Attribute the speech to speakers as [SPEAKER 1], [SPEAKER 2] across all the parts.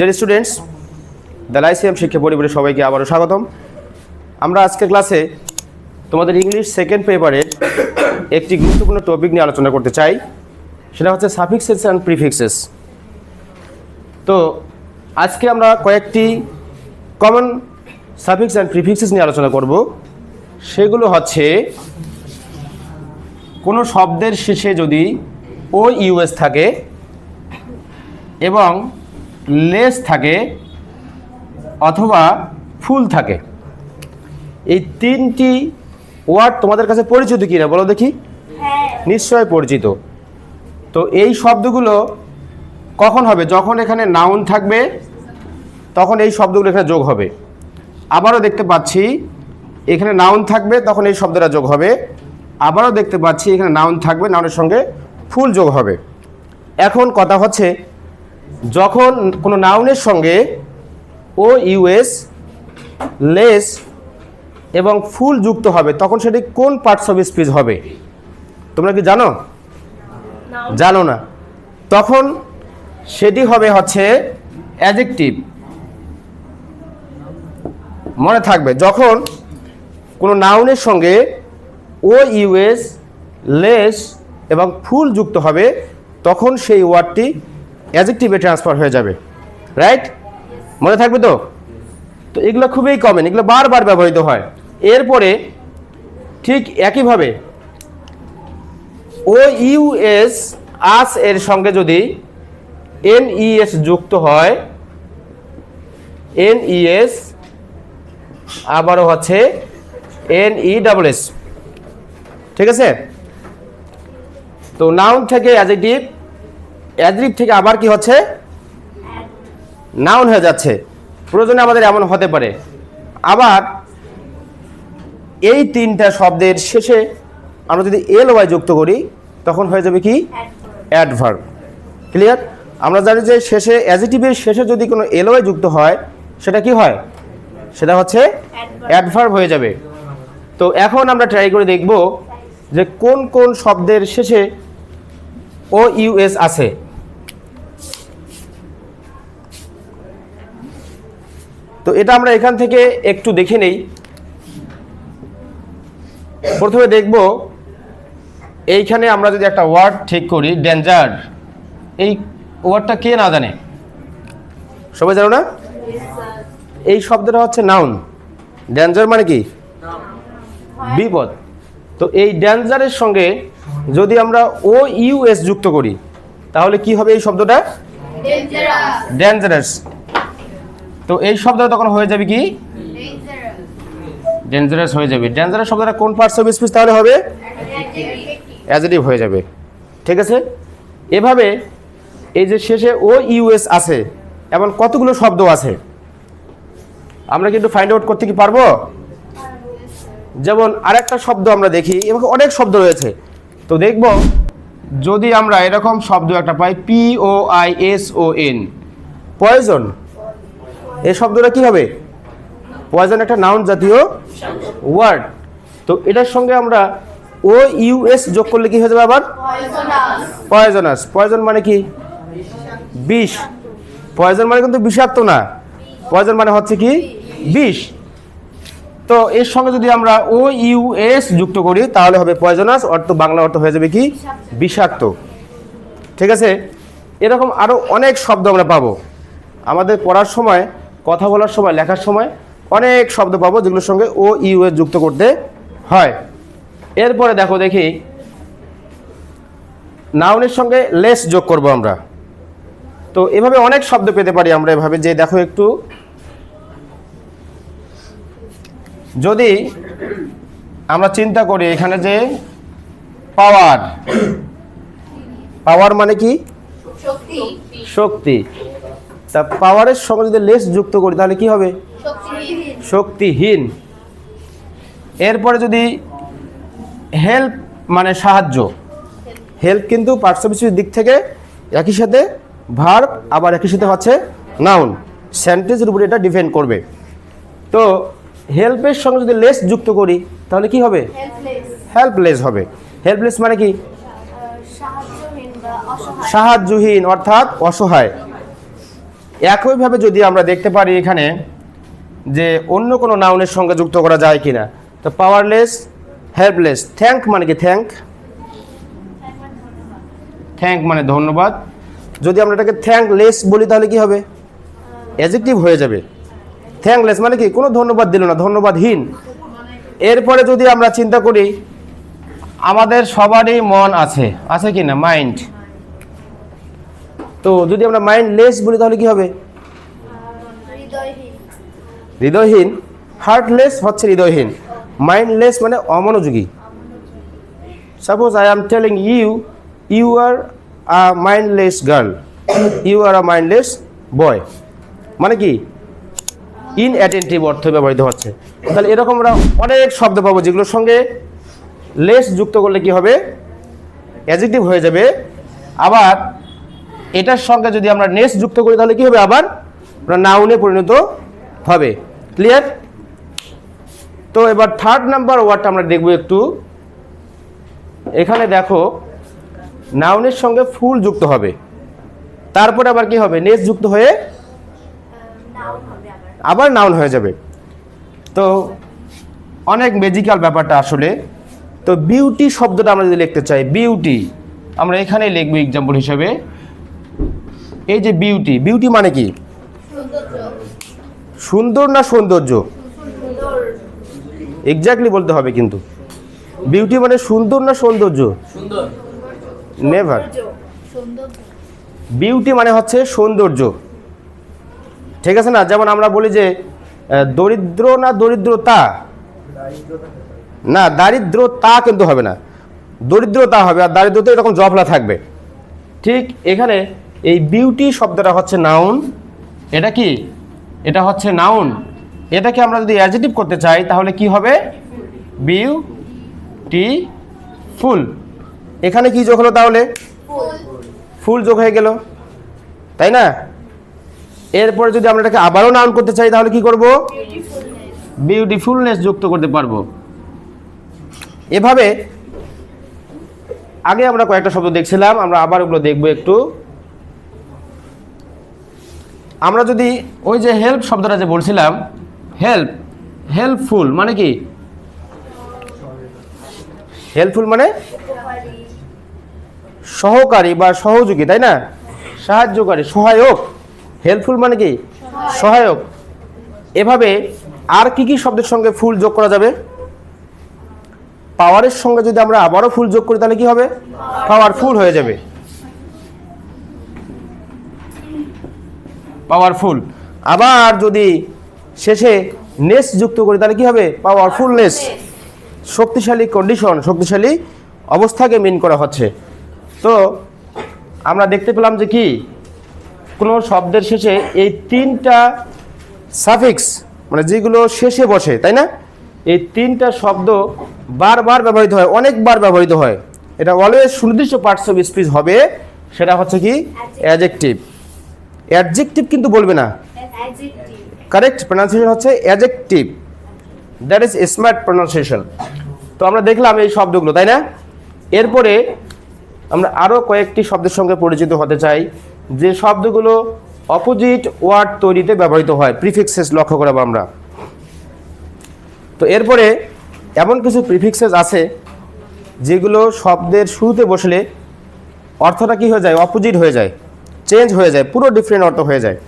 [SPEAKER 1] Dear students, the Lyceum শিক্ষা পরিবারের সবাইকে আবারও স্বাগতম। আমরা আজকের ক্লাসে তোমাদের ইংলিশ সেকেন্ড পেপারের একটি গুরুত্বপূর্ণ টপিক নিয়ে আলোচনা করতে চাই, সেটা হচ্ছে সাফিক্সেস অ্যান্ড প্রিফিক্সেস। তো আজকে আমরা কয়েকটি কমন সাফিক্স অ্যান্ড প্রিফিক্সেস নিয়ে আলোচনা করব। সেগুলো হচ্ছে কোনো শব্দের শেষে যদি ও ইউএস থাকে এবং লেস থাকে অথবা ফুল থাকে। এই তিনটি ওয়ার্ড তোমাদের কাছে পরিচিত কিনা বলো দেখি? নিশ্চয় পরিচিত। তো এই শব্দগুলো কখন হবে? যখন এখানে নাউন থাকবে তখন এই শব্দগুলো এখানে যোগ হবে। আবারও দেখতে পাচ্ছি এখানে নাউন থাকবে তখন এই শব্দটা যোগ হবে। আবারও দেখতে পাচ্ছি এখানে নাউন থাকবে, নাউনের সঙ্গে ফুল যোগ হবে। এখন কথা হচ্ছে, যখন কোনো নাউনের সঙ্গে ও ইউএস, লেস এবং ফুল যুক্ত হবে তখন সেটি কোন পার্টস অফ স্পিচ হবে? তোমরা কি জানো? জানো না। তখন সেটি হবে হচ্ছে অ্যাডজেক্টিভ। মনে থাকবে, যখন কোনো নাউনের সঙ্গে ও ইউএস, লেস এবং ফুল যুক্ত হবে তখন সেই ওয়ার্ডটি অ্যাডজেক্টিভে ট্রান্সফার হয়ে যাবে। রাইট? মনে থাকবে তো? তো এগুলো খুবই কমন, এগুলো বারবার ব্যবহৃত হয়। এরপরে ঠিক একইভাবে ও ইউএস, আস এর সঙ্গে যদি এনইএস যুক্ত হয়, এনইএস আবারও হচ্ছে এনইডব্লিউএস। ঠিক আছে? তো নাউন থেকে অ্যাডজেক্টিভ, অ্যাডজেক্টিভ থেকে আবার কি হচ্ছে? নাউন হয়ে যাচ্ছে। প্রয়োজনে আমাদের এমন হতে পারে। আবার এই তিনটা শব্দের শেষে আমরা যদি এল ওয়াই যুক্ত করি তখন হয়ে যাবে কি? অ্যাডভার্ব। ক্লিয়ার? আমরা জানি যে শেষে, অ্যাডজেক্টিভের শেষে যদি কোনো এল ওয়াই যুক্ত হয় সেটা কি হয়? সেটা হচ্ছে অ্যাডভার্ব হয়ে যাবে। তো এখন আমরা ট্রাই করে দেখব যে কোন কোন শব্দের শেষে ও ইউএস আছে। তো এটা আমরা এখান থেকে একটু দেখে নেই। প্রথমে দেখব, এইখানে আমরা যদি একটা ওয়ার্ড ঠিক করি, ডেঞ্জার। এই ওয়ার্ডটা কে না জানে? সবাই জানো না? এই শব্দটা হচ্ছে নাউন। ডেঞ্জার মানে কি? বিপদ। তো এই ডেঞ্জারের সঙ্গে যদি আমরা ও ইউএস যুক্ত করি তাহলে কি হবে এই শব্দটা? ডেঞ্জারাস। তো এই শব্দটা তখন হয়ে যাবে কি? ডেঞ্জারাস হয়ে যাবে। ডেঞ্জারাস শব্দটা কোন পার্টস অফ স্পিচ তাহলে হবে? অ্যাডজেক্টিভ হয়ে যাবে। ঠিক আছে? এভাবে এই যে শেষে ও ইউএস আছে এমন কতগুলো শব্দ আছে আমরা কিন্তু ফাইন্ড আউট করতে কি পারবো? যেমন আরেকটা শব্দ আমরা দেখি, এভাবে অনেক শব্দ রয়েছে। তো দেখব যদি আমরা এরকম শব্দ একটা পাই, POISON, পয়জন। এই শব্দটা কি হবে? পয়জন একটা নাউন জাতীয় ওয়ার্ড। তো এটার সঙ্গে আমরা ও ইউএস যোগ করলে কি হয়ে যাবে আবার? পয়জনাস। পয়জন মানে কি? বিষ। পয়জন মানে কিন্তু বিষাক্ত না, পয়জন মানে হচ্ছে কি? বিষ। তো এর সঙ্গে যদি আমরা ও ইউএস যুক্ত করি তাহলে হবে পয়জনাস, অর্থ বাংলা অর্থ হয়ে যাবে কি? বিষাক্ত। ঠিক আছে? এরকম আরও অনেক শব্দ আমরা পাবো আমাদের পড়ার সময়, কথা বলার সময়, লেখার সময় অনেক শব্দ পাবো যেগুলোর সঙ্গে ও ইউএস যুক্ত করতে হয়। এরপরে দেখো, দেখি নাউনের সঙ্গে লেস যোগ করব আমরা। তো এভাবে অনেক শব্দ পেতে পারি আমরা এভাবে, যে দেখো একটু, যদি আমরা চিন্তা করি এখানে যে পাওয়ার, পাওয়ার মানে কি? শক্তি। তা পাওয়ারের সঙ্গে যদি লেস যুক্ত করি তাহলে কি হবে? শক্তিহীন। এরপরে যদি হেল্প মানে সাহায্য, হেল্প কিন্তু পার্টস অফ স্পিচের দিক থেকে একই সাথে ভার্ব, আবার একই সাথে হচ্ছে নাউন। সেন্টেন্সের উপরে এটা ডিপেন্ড করবে। তো হেল্পের সঙ্গে যদি লেস যুক্ত করি তাহলে কি হবে? হেল্পলেস হবে। হেল্পলেস মানে কি? সাহায্যহীন অর্থাৎ অসহায়। একইভাবে যদি আমরা দেখতে পারি এখানে যে অন্য কোনো নাউনের সঙ্গে যুক্ত করা যায় কিনা, তো পাওয়ারলেস, হেল্পলেস। থ্যাঙ্ক মানে কি? থ্যাঙ্ক মানে ধন্যবাদ। যদি আমরা এটাকে থ্যাঙ্কলেস বলি তাহলে কি হবে? অ্যাডজেক্টিভ হয়ে যাবে। থ্যাঙ্কলেস মানে কি? কোনো ধন্যবাদ দিল না, ধন্যবাদহীন। এরপরে যদি আমরা চিন্তা করি, আমাদের সবারই মন আছে কি না? মাইন্ড। তো যদি আমরা মাইন্ডলেস বলি তাহলে কি হবে? হৃদয়হীন। হার্টলেস হচ্ছে হৃদয়হীন, মাইন্ডলেস মানে অমনোযোগী। Suppose I am telling you, you are a mindless girl, you are a mindless boy, মানে কি? ইনঅ্যাটেন্টিভ অর্থ ব্যবহৃত হচ্ছে। তাহলে এরকম আমরা অনেক শব্দ পাবো যেগুলোর সঙ্গে লেস যুক্ত করলে কি হবে? অ্যাডজেক্টিভ হয়ে যাবে। আবার এটার সঙ্গে যদি আমরা নেস যুক্ত করি তাহলে কি হবে? আবার নাউনে পরিণত হবে। ক্লিয়ার? তো এবার থার্ড নাম্বার ওয়ার্ডটা আমরা দেখব একটু। এখানে দেখো, নাউনের সঙ্গে ফুল যুক্ত হবে, তারপরে আবার কি হবে? নেস যুক্ত হয়ে আবার নাউন হয়ে যাবে। তো অনেক ম্যাজিক্যাল ব্যাপারটা আসলে। তো বিউটি শব্দটা আমরা যদি লিখতে চাই, বিউটি আমরা এখানে লিখবো এক্সাম্পল হিসেবে। এই যে বিউটি, বিউটি মানে কি? সুন্দর না সৌন্দর্য? এক্স্যাক্টলি বলতে হবে কিন্তু। বিউটি মানে সুন্দর না সৌন্দর্য? নেভার। বিউটি মানে হচ্ছে সৌন্দর্য, ঠিক আছে না? যেমন আমরা বলি যে দরিদ্র না দরিদ্রতা, না দারিদ্রতা কিন্তু হবে না, দরিদ্রতা হবে। আর দারিদ্রতা এরকম জফলা থাকবে। ঠিক এখানে এই বিউটি শব্দটা হচ্ছে নাউন। এটা কি? এটা হচ্ছে নাউন। এটাকে আমরা যদি অ্যাডজেক্টিভ করতে চাই তাহলে কি হবে? বিউটিফুল। এখানে কি যোগ হলো তাহলে? ফুল যোগ হয়ে গেল, তাই না? এরপরে যদি আমরা এটাকে আবারও নাউন করতে চাই তাহলে কি করব? বিউটিফুলনেস যুক্ত করতে পারবো। এভাবে আগে আমরা কয়েকটা শব্দ দেখছিলাম, আমরা আবার ওগুলো দেখবো একটু। আমরা যদি ওই যে হেল্প শব্দটা যে বলছিলাম, হেল্পফুল মানে কি? হেল্পফুল মানে সহকারী বা সহযোগী, তাই না? সাহায্যকারী, সহায়ক। হেল্পফুল মানে কি? সহায়ক। এভাবে আর কি কি শব্দের সঙ্গে ফুল যোগ করা যাবে? পাওয়ারের সঙ্গে যদি আমরা আবারও ফুল যোগ করি তাহলে কি হবে? পাওয়ারফুল হয়ে যাবে। পাওয়ারফুল। আবার যদি শেষে নেস যুক্ত করি তাহলে কি হবে? পাওয়ারফুলনেস। শক্তিশালী কন্ডিশন, শক্তিশালী অবস্থাকে মিন করা হচ্ছে। তো আমরা দেখতে পেলাম যে কি, কোনো শব্দের শেষে এই তিনটা সাফিক্স মানে যেগুলো শেষে বসে, তাই না? এই তিনটা শব্দ বারবার ব্যবহৃত হয়, অনেকবার ব্যবহৃত হয়। এটা অলওয়েজ সুনির্দিষ্ট পার্টস অফ স্পিচ হবে। সেটা হচ্ছে কি? অ্যাডজেক্টিভ। অ্যাডজেক্টিভ কিন্তু বলবে না, কারেক্ট প্রনাউন্সিয়েশন হচ্ছে adjective. That is smart pronunciation. তো আমরা দেখলাম এই শব্দগুলো, তাই না? এরপরে আমরা আরও কয়েকটি শব্দের সঙ্গে পরিচিত হতে চাই যে শব্দগুলো অপোজিট ওয়ার্ড তৈরিতে ব্যবহৃত হয়। প্রিফিক্সেস লক্ষ্য করব আমরা। তো এরপরে এমন কিছু প্রিফিক্সেস আছে যেগুলো শব্দের শুরুতে বসলে অর্থটা কি হয়ে যায়? অপোজিট হয়ে যায়, চেঞ্জ হয়ে যায়, পুরো ডিফারেন্ট অর্থ হয়ে যায়।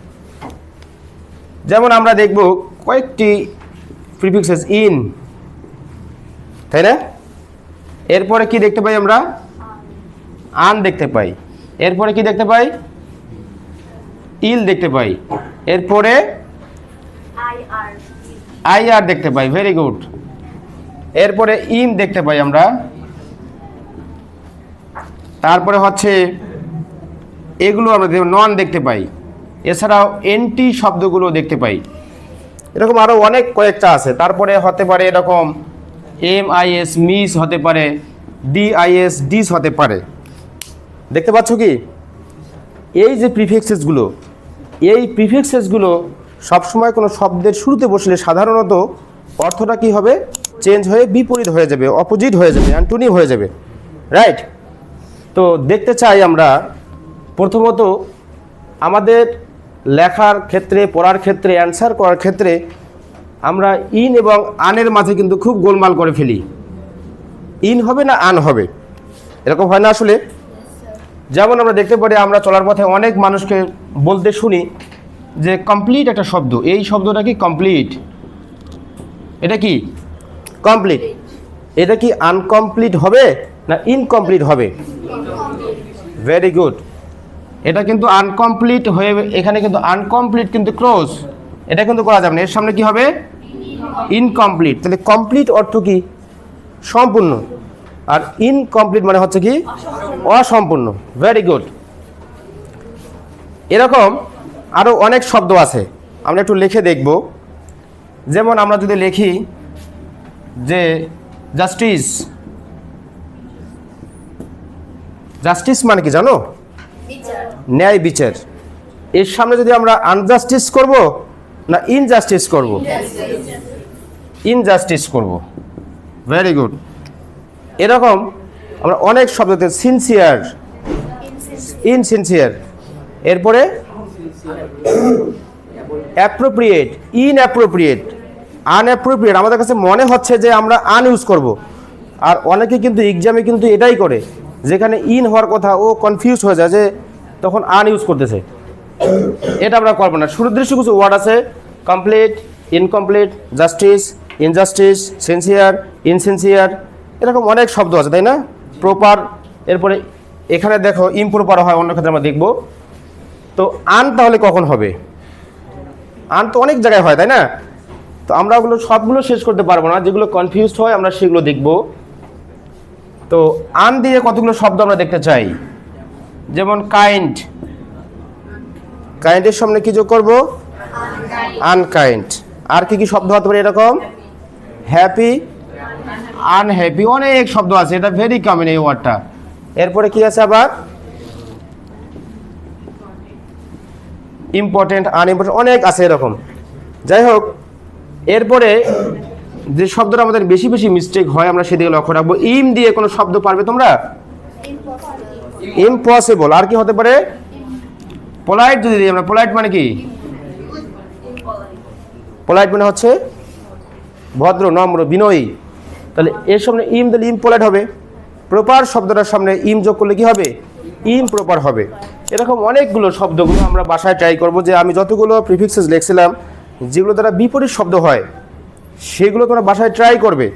[SPEAKER 1] যেমন আমরা দেখব কয়েকটি প্রিফিক্সেস। ইন, তাই না? এরপরে কি দেখতে পাই আমরা? আন দেখতে পাই। এরপরে কি দেখতে পাই? ইল দেখতে পাই। এরপরে আই আর দেখতে পাই। Very good. এরপরে ইন দেখতে পাই আমরা। তারপরে হচ্ছে এগুলো আমরা নন দেখতে পাই। এছাড়াও এনটি শব্দগুলো দেখতে পাই। এরকম আরও অনেক কয়েকটা আছে। তারপরে হতে পারে এরকম MIS মিস হতে পারে, DIS ডিস হতে পারে। দেখতে পাচ্ছ কি? এই যে প্রিফিক্সেসগুলো, এই প্রিফিক্সেসগুলো সবসময় কোনো শব্দের শুরুতে বসলে সাধারণত অর্থটা কি হবে? চেঞ্জ হয়ে বিপরীত হয়ে যাবে, অপোজিট হয়ে যাবে, অ্যান্টোনিম হয়ে যাবে। রাইট? তো দেখতে চাই আমরা প্রথমত আমাদের লেখার ক্ষেত্রে, পড়ার ক্ষেত্রে, অ্যান্সার করার ক্ষেত্রে আমরা ইন এবং আনের মাঝে কিন্তু খুব গোলমাল করে ফেলি। ইন হবে না আন হবে, এরকম হয় না আসলে? যেমন আমরা দেখতে পারি, আমরা চলার পথে অনেক মানুষকে বলতে শুনি যে কমপ্লিট একটা শব্দ, এই শব্দটা কি কমপ্লিট? এটা কি কমপ্লিট? এটা কি আনকমপ্লিট হবে না ইনকমপ্লিট হবে? Very good. এটা কিন্তু আনকমপ্লিট হয়ে, এখানে কিন্তু আনকমপ্লিট কিন্তু ক্লোজ, এটা কিন্তু করা যাবে না, এর সামনে কি হবে? ইনকমপ্লিট। তাহলে কমপ্লিট অর্থ কি? সম্পূর্ণ। আর ইনকমপ্লিট মানে হচ্ছে কি? অসম্পূর্ণ। Very good. এরকম আরও অনেক শব্দ আছে, আমরা একটু লিখে দেখব। যেমন আমরা যদি লিখি যে জাস্টিস, জাস্টিস মানে কি জানো? ন্যায় বিচার। এর সামনে যদি আমরা আনজাস্টিস করব না ইনজাস্টিস করব? ইনজাস্টিস করব। Very good. এরকম আমরা অনেক শব্দতে সিনসিয়ার, ইনসিনসিয়ার, এরপরে অ্যাপ্রোপ্রিয়েট, ইনঅ্যাপ্রোপ্রিয়েট, আনঅ্যাপ্রোপ্রিয়েট। আমাদের কাছে মনে হচ্ছে যে আমরা আন ইউজ করব, আর অনেকে কিন্তু এক্সামে কিন্তু এটাই করে, যেখানে ইন হওয়ার কথা ও কনফিউজ হয়ে যায় যে তখন আন ইউজ করতেছে। এটা আমরা করবো না। সুনির্দিষ্ট কিছু ওয়ার্ড আছে, complete, incomplete, justice, injustice, sincere, ইনসিনসিয়ার, এরকম অনেক শব্দ আছে, তাই না? প্রপার, এরপরে এখানে দেখো ইমপ্রপার হয়, অন্য ক্ষেত্রে আমরা দেখব। তো আন তাহলে কখন হবে? আন তো অনেক জায়গায় হয়, তাই না? তো আমরা ওগুলো সবগুলো শেষ করতে পারবো না, যেগুলো কনফিউজড হয় আমরা সেগুলো দেখব। তো আন দিয়ে কতগুলো শব্দ আমরা দেখতে চাই। যেমন কাইন্ড, কাইন্ডের সামনে কি যোগ করব? আনকাইন্ড। আর কি কি শব্দ হতে পারে এরকম? হ্যাপি, আনহ্যাপি, অনেক শব্দ আছে, এটা ভেরি কমন এই ওয়ার্ডটা। এরপরে কি আছে আবার? ইম্পর্টেন্ট, আনইম্পর্টেন্ট, অনেক আছে এরকম। যাই হোক, এরপরে যে শব্দটা আমাদের বেশি বেশি মিস্টেক হয় আমরা সেদিকে লক্ষ্য রাখবো। ইম দিয়ে কোনো শব্দ পারবে তোমরা? ইম্পসিবল। আর কি হতে পারে? পোলাইট যদি দিই আমরা, পোলাইট মানে কি? পোলাইট মানে হচ্ছে ভদ্র, নম্র, বিনয়ী। তাহলে এর সামনে ইম দিলে ইমপোলাইট হবে। প্রপার শব্দটার সামনে ইম যোগ করলে কি হবে? ইমপ্রপার হবে। এরকম অনেকগুলো শব্দগুলো আমরা বাসায় ট্রাই করব, যে আমি যতগুলো প্রিফিক্সেস লিখছিলাম যেগুলো দ্বারা বিপরীত শব্দ হয় সেগুলো তোমরা বাসায় ট্রাই করবে।